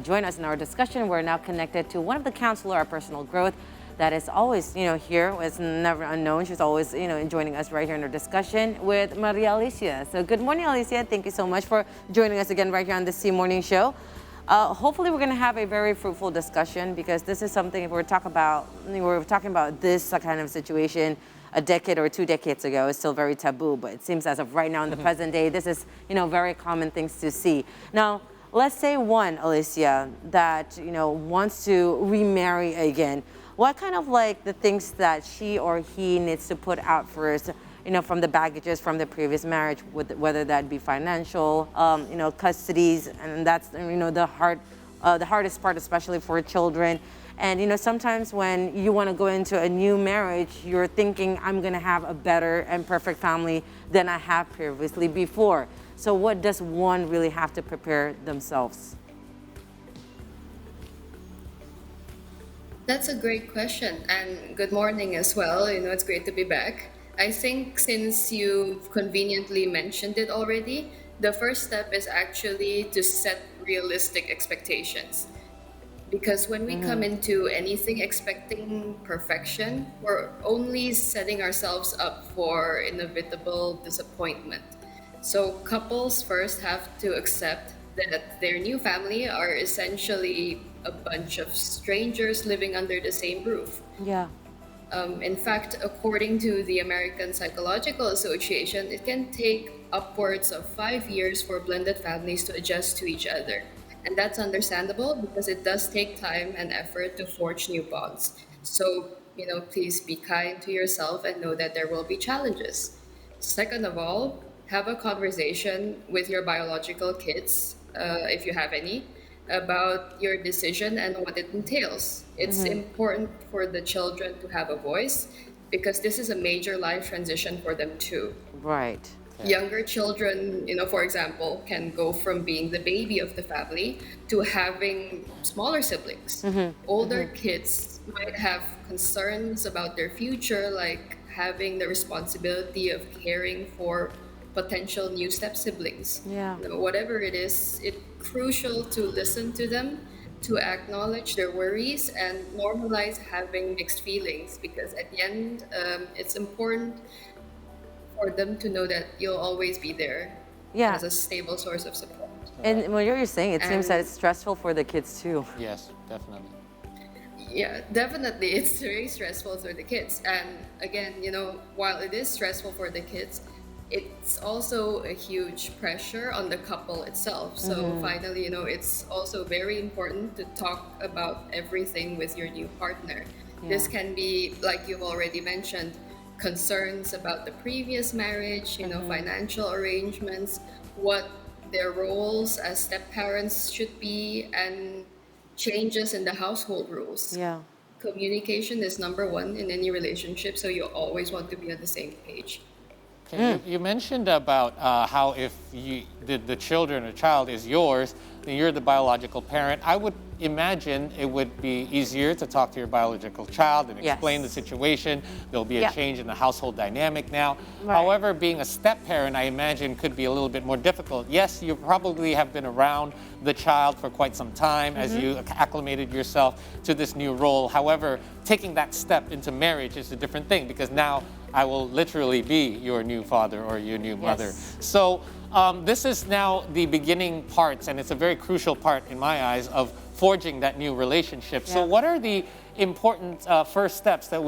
Join us in our discussion. We're now connected to one of the counselor of personal growth that is always, here. It's never unknown. She's always, joining us right here in our discussion with Maria Alyssia. So good morning, Alyssia. Thank you so much for joining us again right here on the C Morning Show. Hopefully we're going to have a very fruitful discussion, because this is something, if we're talking about this kind of situation a decade or 2 decades ago, it's still very taboo, but it seems as of right now in the present day, this is, very common things to see. Now, let's say one, Alyssia, that, wants to remarry again. What kind of the things that she or he needs to put out first, from the baggages from the previous marriage, whether that be financial, custodies, and that's, the hardest part, especially for children. And, sometimes when you want to go into a new marriage, you're thinking, I'm going to have a better and perfect family than I have previously before. So what does one really have to prepare themselves? That's a great question, and good morning as well. It's great to be back. I think since you've conveniently mentioned it already, the first step is actually to set realistic expectations. Because when we come into anything expecting perfection, we're only setting ourselves up for inevitable disappointment. So couples first have to accept that their new family are essentially a bunch of strangers living under the same roof. Yeah. In fact, according to the American Psychological Association, it can take upwards of 5 years for blended families to adjust to each other. And that's understandable, because it does take time and effort to forge new bonds. So, please be kind to yourself and know that there will be challenges. Second of all, have a conversation with your biological kids, if you have any, about your decision and what it entails. It's important for the children to have a voice, because this is a major life transition for them too. Right. Younger children, for example, can go from being the baby of the family to having smaller siblings. Older kids might have concerns about their future, like having the responsibility of caring for potential new step siblings. Yeah. Whatever it is, it's crucial to listen to them, to acknowledge their worries, and normalize having mixed feelings, because at the end, it's important for them to know that you'll always be there as a stable source of support. And what you're saying, it seems that it's stressful for the kids too. Yes, definitely. Yeah, definitely. It's very stressful for the kids. And again, while it is stressful for the kids, it's also a huge pressure on the couple itself. So finally, it's also very important to talk about everything with your new partner. This can be, like you've already mentioned, concerns about the previous marriage, financial arrangements, what their roles as step parents should be, and changes in the household rules. Yeah. Communication is number one in any relationship, so you always want to be on the same page. Okay, you mentioned about how if the children or child is yours, then you're the biological parent. I would imagine it would be easier to talk to your biological child and explain the situation. There'll be a change in the household dynamic now. Right. However, being a step parent, I imagine, could be a little bit more difficult. Yes, you probably have been around the child for quite some time as you acclimated yourself to this new role. However, taking that step into marriage is a different thing, because now I will literally be your new father or your new mother. So this is now the beginning parts, and it's a very crucial part in my eyes of forging that new relationship. So what are the important first steps that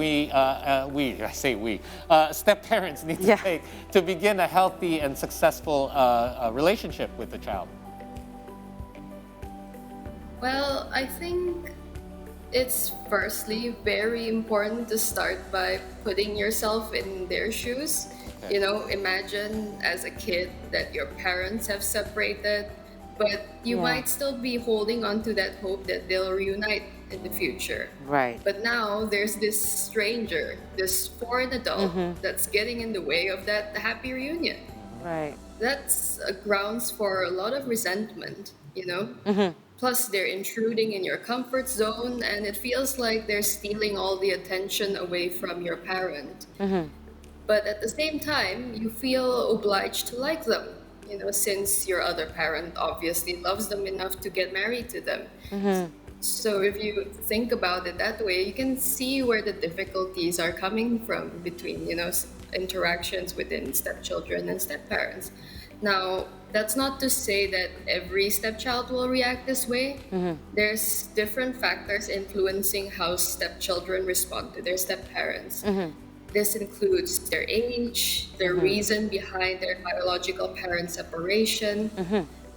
step parents need to take to begin a healthy and successful relationship with the child? Well, I think it's firstly very important to start by putting yourself in their shoes. Imagine as a kid that your parents have separated, but you might still be holding on to that hope that they'll reunite in the future. Right. But now there's this stranger, this foreign adult that's getting in the way of that happy reunion. Right. That's grounds for a lot of resentment, Plus, they're intruding in your comfort zone, and it feels like they're stealing all the attention away from your parent. But at the same time, you feel obliged to like them. since your other parent obviously loves them enough to get married to them. So if you think about it that way, you can see where the difficulties are coming from between, interactions within stepchildren and stepparents. Now, that's not to say that every stepchild will react this way. There's different factors influencing how stepchildren respond to their stepparents. This includes their age, the reason behind their biological parent separation,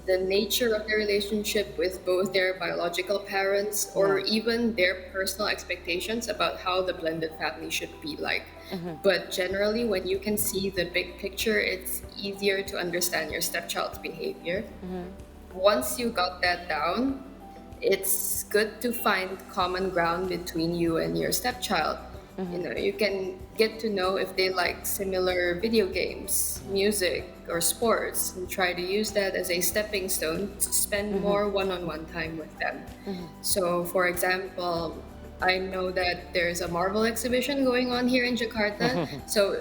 the nature of their relationship with both their biological parents, or even their personal expectations about how the blended family should be like. But generally, when you can see the big picture, it's easier to understand your stepchild's behavior. Once you got that down, it's good to find common ground between you and your stepchild. You can get to know if they like similar video games, music, or sports, and try to use that as a stepping stone to spend more one-on-one time with them. So, for example, I know that there's a Marvel exhibition going on here in Jakarta. So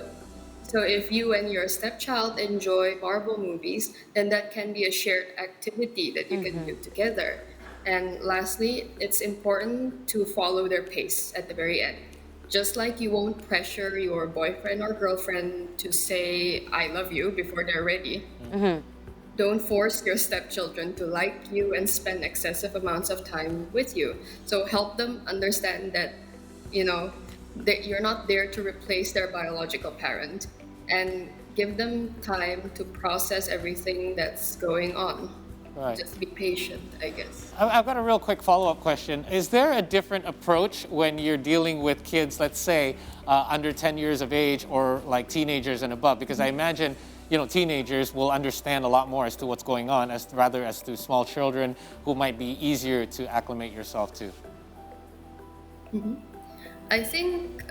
if you and your stepchild enjoy Marvel movies, then that can be a shared activity that you can do together. And lastly, it's important to follow their pace at the very end. Just like you won't pressure your boyfriend or girlfriend to say, I love you before they're ready. Don't force your stepchildren to like you and spend excessive amounts of time with you. So help them understand that, that you're not there to replace their biological parent, and give them time to process everything that's going on. Right. Just be patient, I guess. I've got a real quick follow-up question. Is there a different approach when you're dealing with kids, let's say, under 10 years of age, or like teenagers and above? Because I imagine, teenagers will understand a lot more as to what's going on, as to small children who might be easier to acclimate yourself to. I think,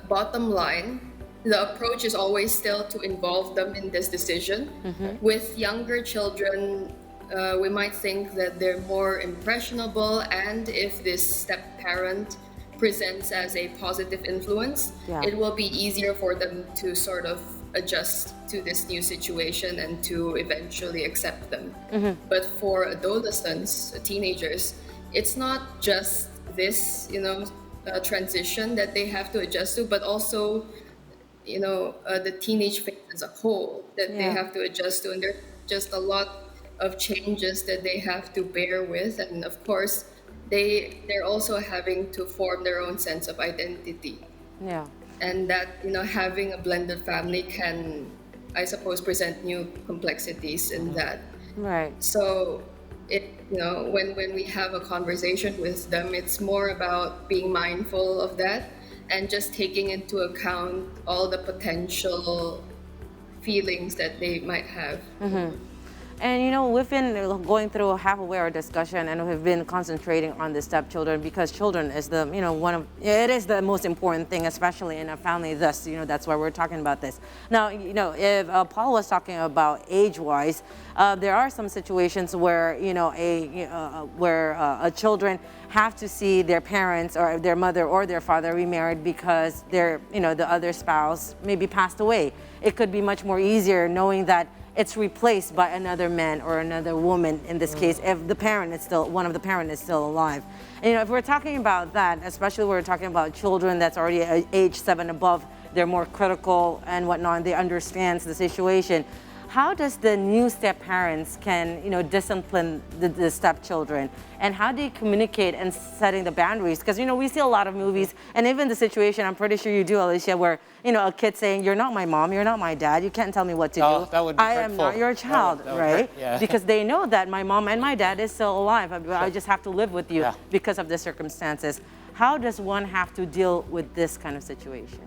bottom line, the approach is always still to involve them in this decision. With younger children, we might think that they're more impressionable, and if this step-parent presents as a positive influence, it will be easier for them to sort of adjust to this new situation and to eventually accept them. But for adolescents, teenagers, it's not just this, transition that they have to adjust to, but also, the teenage phase as a whole that they have to adjust to. And there's just a lot of changes that they have to bear with, and of course they're also having to form their own sense of identity, and that having a blended family can, I suppose, present new complexities in that. So when we have a conversation with them, it's more about being mindful of that and just taking into account all the potential feelings that they might have. And we've been going through halfway our discussion, and we've been concentrating on the stepchildren because children is the it is the most important thing, especially in a family. Thus, that's why we're talking about this. Now, if Paul was talking about age-wise, there are some situations where children have to see their parents or their mother or their father remarried because the other spouse maybe passed away. It could be much more easier knowing that it's replaced by another man or another woman in this case, if one of the parent is still alive. And if we're talking about that, especially we're talking about children that's already age 7 above, they're more critical and whatnot, and they understand the situation. How does the new step-parents can, discipline the stepchildren? And how do you communicate and setting the boundaries? Because, we see a lot of movies, and even the situation, I'm pretty sure you do, Alyssia, where, a kid saying, you're not my mom, you're not my dad, you can't tell me what to do. That would be I am not your child, right? Because they know that my mom and my dad is still alive. I just have to live with you because of the circumstances. How does one have to deal with this kind of situation?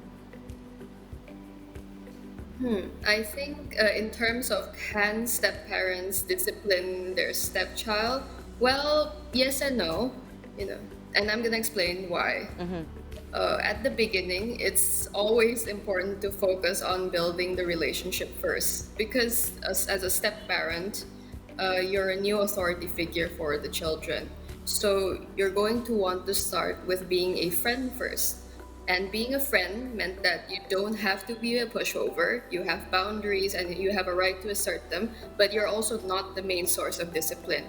I think in terms of can step-parents discipline their stepchild? Well, yes and no, and I'm gonna explain why. At the beginning, it's always important to focus on building the relationship first, because as a step-parent, you're a new authority figure for the children. So you're going to want to start with being a friend first. And being a friend meant that you don't have to be a pushover. You have boundaries and you have a right to assert them, but you're also not the main source of discipline.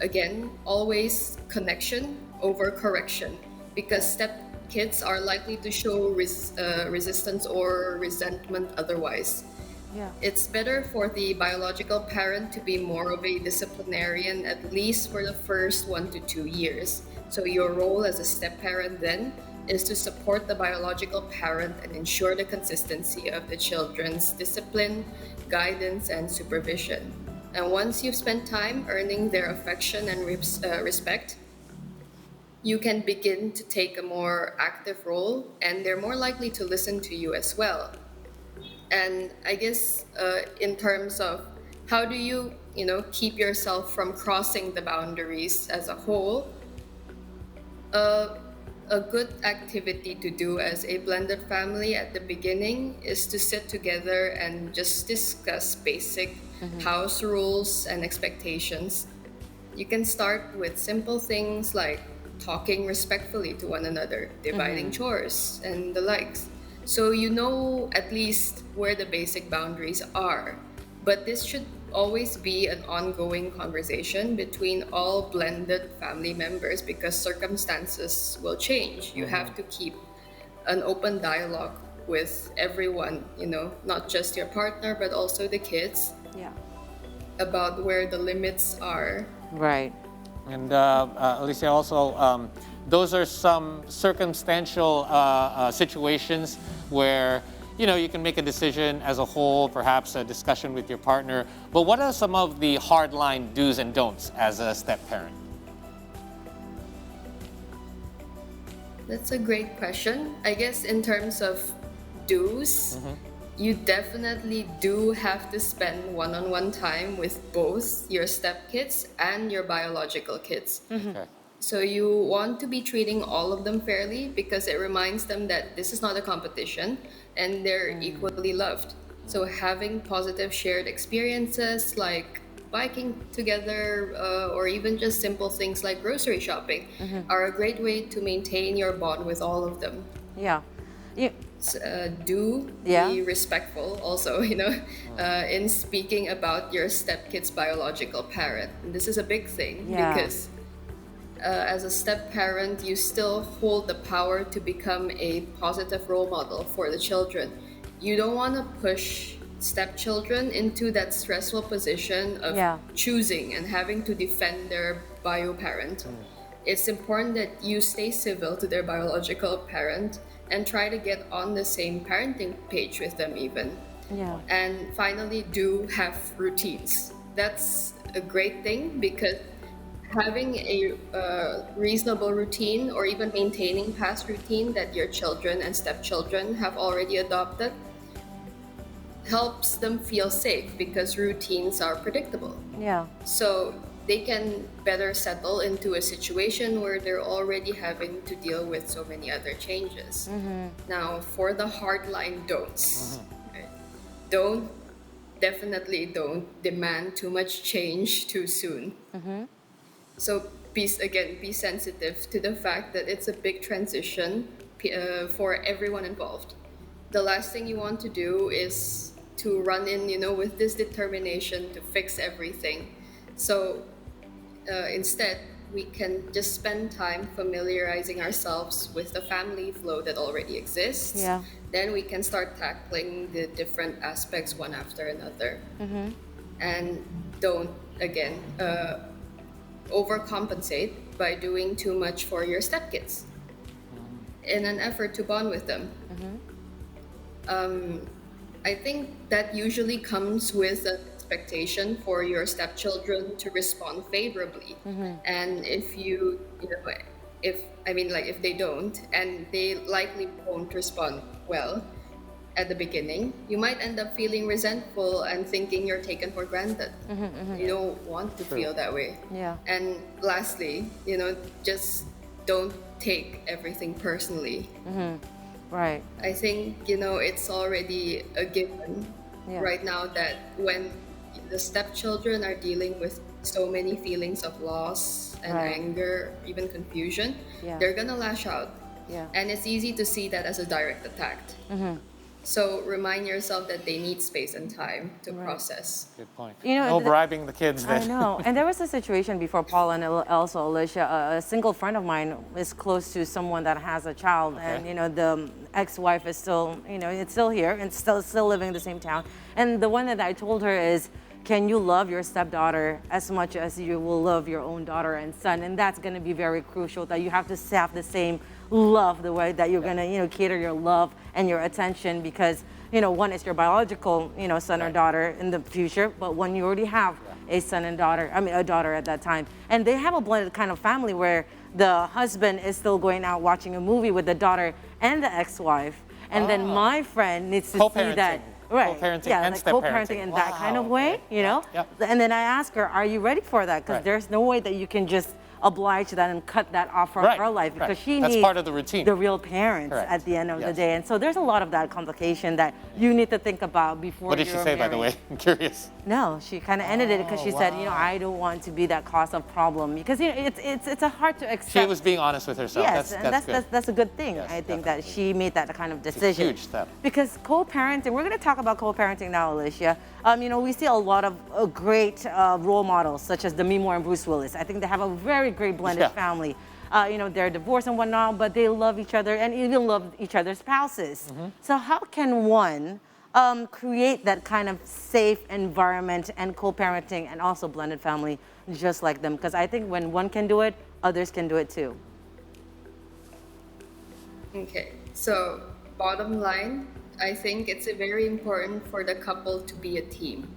Again, always connection over correction, because step kids are likely to show resistance or resentment otherwise. Yeah. It's better for the biological parent to be more of a disciplinarian, at least for the first 1 to 2 years. So, your role as a step parent then is to support the biological parent and ensure the consistency of the children's discipline, guidance, and supervision. And once you've spent time earning their affection and respect, you can begin to take a more active role, and they're more likely to listen to you as well. And I guess in terms of how do you, keep yourself from crossing the boundaries as a whole, a good activity to do as a blended family at the beginning is to sit together and just discuss basic house rules and expectations. You can start with simple things like talking respectfully to one another, dividing chores, and the likes. So you know at least where the basic boundaries are. But this should always be an ongoing conversation between all blended family members, because circumstances will change. You have to keep an open dialogue with everyone, not just your partner, but also the kids, Yeah. about where the limits are. Right. And Alyssia, also, those are some circumstantial situations where you can make a decision as a whole, perhaps a discussion with your partner. But what are some of the hardline do's and don'ts as a step parent? That's a great question. I guess in terms of do's, you definitely do have to spend one-on-one time with both your stepkids and your biological kids. Okay. So you want to be treating all of them fairly, because it reminds them that this is not a competition and they're equally loved. So having positive shared experiences like biking together, or even just simple things like grocery shopping, are a great way to maintain your bond with all of them. Yeah. You, Do Yeah. be respectful also, in speaking about your stepkid's biological parent. And this is a big thing, Yeah. because as a step parent, you still hold the power to become a positive role model for the children. You don't want to push stepchildren into that stressful position of Yeah. choosing and having to defend their bio parent. It's important that you stay civil to their biological parent and try to get on the same parenting page with them even. yeah. And finally, do have routines. That's a great thing, because having a reasonable routine, or even maintaining past routine that your children and stepchildren have already adopted, helps them feel safe, because routines are predictable. Yeah. So they can better settle into a situation where they're already having to deal with so many other changes. Now, for the hardline don'ts, right? Definitely don't demand too much change too soon. So be sensitive to the fact that it's a big transition for everyone involved. The last thing you want to do is to run in, with this determination to fix everything. So instead, we can just spend time familiarizing ourselves with the family flow that already exists. Yeah. Then we can start tackling the different aspects one after another. And don't, again, overcompensate by doing too much for your stepkids in an effort to bond with them. I think that usually comes with an expectation for your stepchildren to respond favorably. And if if they don't, and they likely won't respond well at the beginning, you might end up feeling resentful and thinking you're taken for granted. You don't want to feel that way. Yeah. And lastly, just don't take everything personally. Right. I think, it's already a given Yeah. right now that when the stepchildren are dealing with so many feelings of loss and Right. anger, even confusion, Yeah. they're gonna lash out. Yeah. And it's easy to see that as a direct attack. So remind yourself that they need space and time to process. Good point. You know, No bribing the kids then. I know. And there was a situation before Paul and also Alyssia, a single friend of mine is close to someone that has a child, and you know, the ex-wife is still, you know, it's still here and still living in the same town. And the one that I told her is, can you love your stepdaughter as much as you will love your own daughter and son? And that's going to be very crucial, that you have to have the same love, the way that you're going to, you know, cater your love and your attention, because, you know, one is your biological, you know, son or daughter in the future, but when you already have a son and daughter, I mean, a daughter at that time, and they have a blended kind of family where the husband is still going out watching a movie with the daughter and the ex-wife, and then my friend needs to see that. Right. Co-parenting yeah, and like step-parenting. co-parenting in that kind of way, you know? Yep. And then I ask her, are you ready for that? Because there's no way that you can just oblige that and cut that off from her life, because she That's needs part of the routine. the real parents at the end of the day. And so there's a lot of that complication that you need to think about before What did she say, by the way? I'm curious. No, she kind of ended it because she said, you know, I don't want to be that cause of problem, because, you know, it's a hard to accept. She was being honest with herself. Yes, that's good. that's a good thing. Yes, I think definitely. that she made that kind of decision. Huge step. Because co-parenting, we're going to talk about co-parenting now, Alyssia. You know, we see a lot of great role models, such as Demi Moore and Bruce Willis. I think they have a very great blended family. You know, they're divorced and whatnot, but they love each other and even love each other's spouses. So how can one create that kind of safe environment and co-parenting and also blended family just like them? Because I think when one can do it, others can do it too. Okay, so bottom line, I think it's very important for the couple to be a team,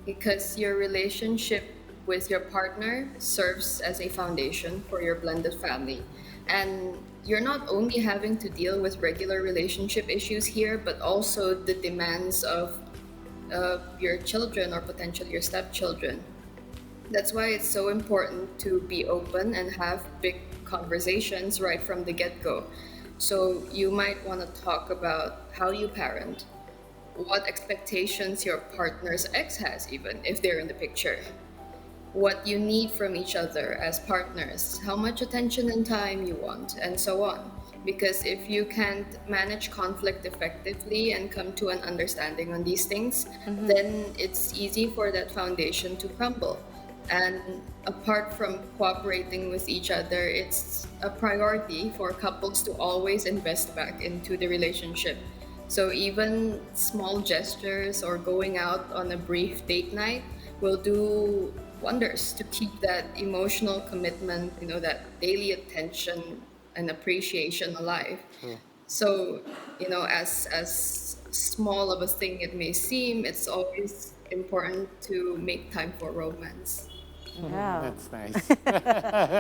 because your relationship with your partner serves as a foundation for your blended family. And you're not only having to deal with regular relationship issues here, but also the demands of your children or potentially your stepchildren. That's why it's so important to be open and have big conversations right from the get-go. So you might want to talk about how you parent, what expectations your partner's ex has, even if they're in the picture, what you need from each other as partners, how much attention and time you want, and so on. Because if you can't manage conflict effectively and come to an understanding on these things, then it's easy for that foundation to crumble. And apart from cooperating with each other, it's a priority for couples to always invest back into the relationship. So even small gestures or going out on a brief date night will do wonders to keep that emotional commitment, you know, that daily attention and appreciation alive. So, you know, as small of a thing it may seem, it's always important to make time for romance. Yeah. That's nice.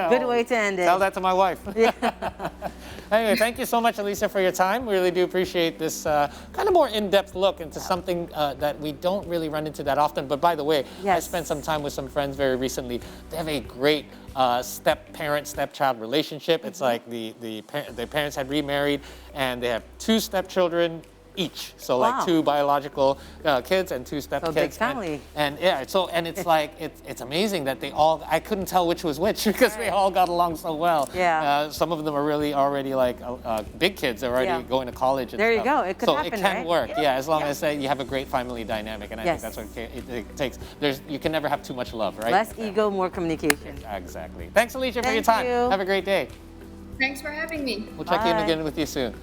Good way to end it. Tell that to my wife. Anyway, thank you so much, Alyssia, for your time. We really do appreciate this kind of more in-depth look into something that we don't really run into that often. But by the way, I spent some time with some friends very recently. They have a great step-parent, stepchild relationship. It's like their parents had remarried, and they have 2 stepchildren each. So like 2 biological kids and 2 stepkids. So big family. And yeah, and it's like, it's amazing that they all, I couldn't tell which was which because they all got along so well. Yeah. Some of them are really already like big kids, already going to college and there stuff. You go, it could happen, So it can right? work, as long as you have a great family dynamic, and I think that's what it takes. You can never have too much love, right? Less ego, more communication. Exactly. Thanks, Alyssia, for your Thank time. you. Have a great day. Thanks for having me. We'll check in again with you soon.